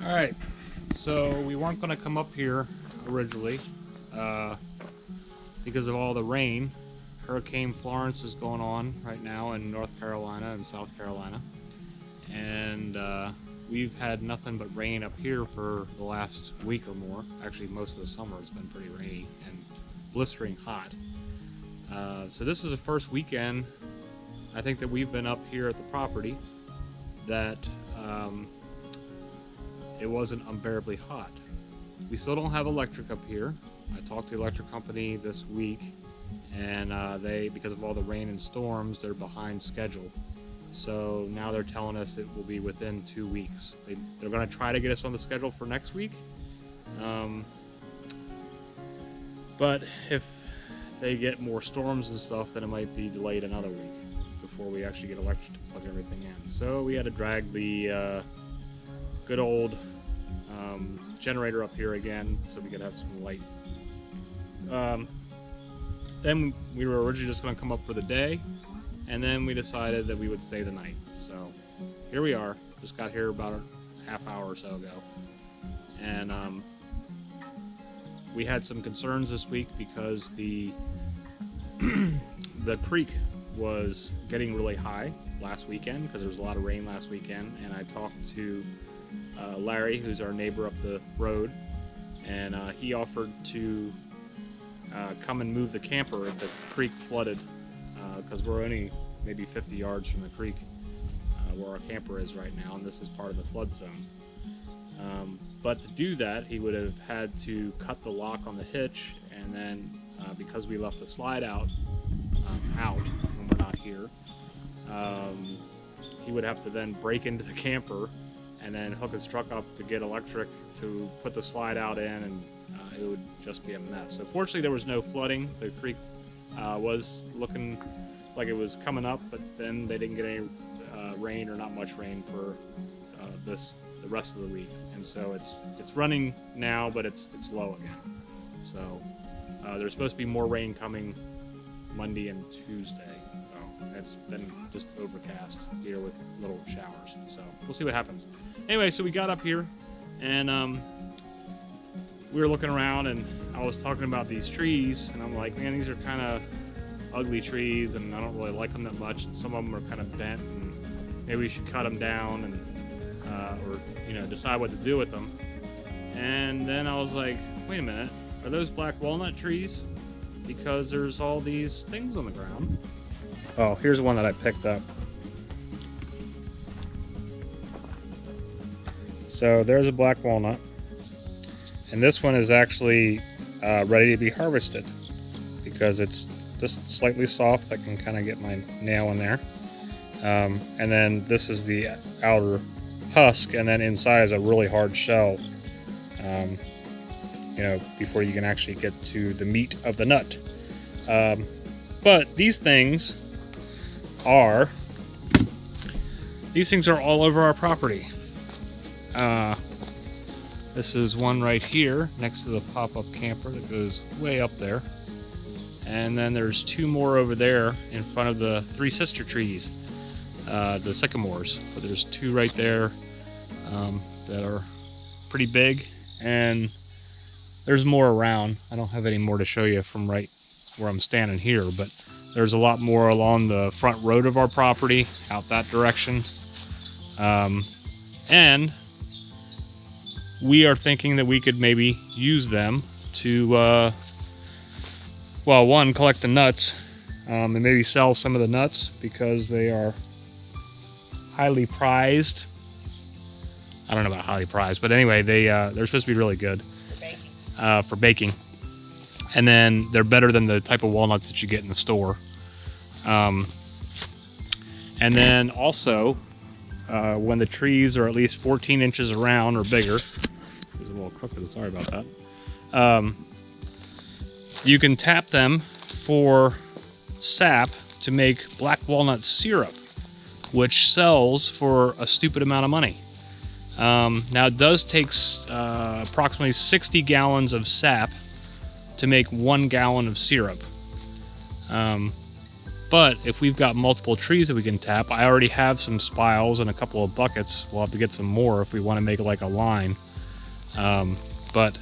Alright, so we weren't going to come up here originally because of all the rain. Hurricane Florence is going on right now in North Carolina and South Carolina. And we've had nothing but rain up here for the last week or more. Actually, most of the summer it's been pretty rainy and blistering hot. So this is the first weekend I think that we've been up here at the property that it wasn't unbearably hot. We still don't have electric up here. I talked to the electric company this week, and they, because of all the rain and storms, they're behind schedule. So now they're telling us it will be within 2 weeks. They're going to try to get us on the schedule for next week. But if they get more storms and stuff, then it might be delayed another week before we actually get electric to plug everything in. So we had to drag the good old generator up here again so we could have some light. Then we were originally just going to come up for the day, and then we decided that we would stay the night. So here we are. Just got here about a half hour or so ago, and we had some concerns this week because the the creek was getting really high last weekend because there was a lot of rain last weekend. And I talked to Larry, who's our neighbor up the road, and he offered to come and move the camper if the creek flooded, because we're only maybe 50 yards from the creek where our camper is right now, and this is part of the flood zone. But to do that, he would have had to cut the lock on the hitch, and then because we left the slide out when we're not here, he would have to then break into the camper and then hook his truck up to get electric to put the slide out in, and it would just be a mess. So fortunately there was no flooding. The creek was looking like it was coming up, but then they didn't get any rain, or not much rain, for the rest of the week. And so it's running now, but it's low again. So there's supposed to be more rain coming Monday and Tuesday. So it's been just overcast here with little showers. So we'll see what happens. Anyway, so we got up here, and we were looking around, and I was talking about these trees, and I'm like, man, these are kind of ugly trees, and I don't really like them that much. And some of them are kind of bent, and maybe we should cut them down, and or decide what to do with them. And then I was like, wait a minute, are those black walnut trees? Because there's all these things on the ground. Oh, here's one that I picked up. So there's a black walnut, and this one is actually ready to be harvested because it's just slightly soft. I can kind of get my nail in there. And then this is the outer husk, and then inside is a really hard shell, before you can actually get to the meat of the nut. But these things are all over our property. This is one right here next to the pop-up camper that goes way up there, and then there's two more over there in front of the three sister trees, the sycamores. But there's two right there that are pretty big, and there's more around. I don't have any more to show you from right where I'm standing here, but there's a lot more along the front road of our property out that direction. And we are thinking that we could maybe use them to, one, collect the nuts, and maybe sell some of the nuts because they are highly prized. I don't know about highly prized, but anyway, they're supposed to be really good for baking. And then they're better than the type of walnuts that you get in the store. And then also, when the trees are at least 14 inches around or bigger, it's a little crooked, sorry about that. You can tap them for sap to make black walnut syrup, which sells for a stupid amount of money. Now it does take approximately 60 gallons of sap to make 1 gallon of syrup. But if we've got multiple trees that we can tap, I already have some spiles and a couple of buckets. We'll have to get some more if we want to make like a line. But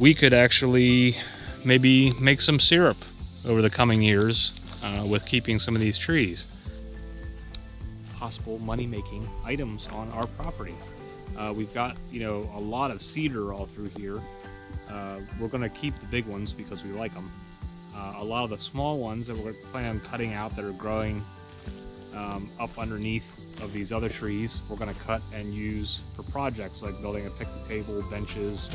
we could actually maybe make some syrup over the coming years with keeping some of these trees. Possible money-making items on our property. We've got, a lot of cedar all through here. We're going to keep the big ones because we like them. A lot of the small ones that we're planning on cutting out that are growing up underneath of these other trees, we're going to cut and use for projects like building a picnic table, benches,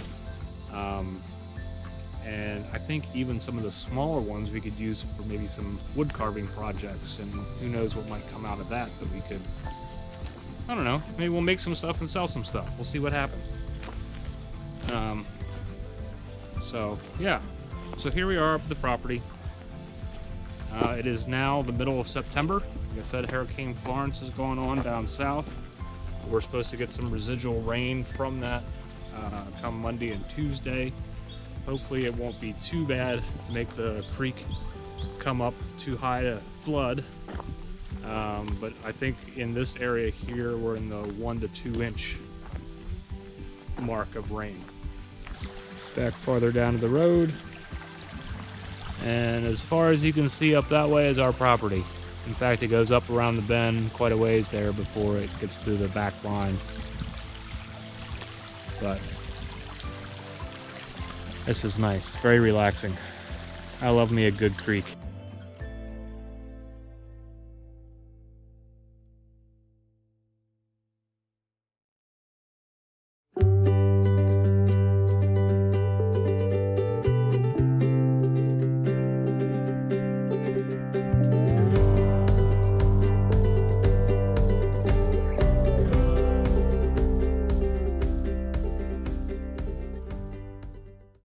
and I think even some of the smaller ones we could use for maybe some wood carving projects, and who knows what might come out of that we could, I don't know, maybe we'll make some stuff and sell some stuff. We'll see what happens. So yeah, so here we are up at the property. It is now the middle of September. Like I said, Hurricane Florence is going on down south. We're supposed to get some residual rain from that come Monday and Tuesday. Hopefully it won't be too bad to make the creek come up too high to flood. But I think in this area here, we're in the 1 to 2 inch mark of rain. Back farther down to the road. And as far as you can see up that way is our property. In fact, it goes up around the bend quite a ways there before it gets to the back line. But this is nice, very relaxing. I love me a good creek.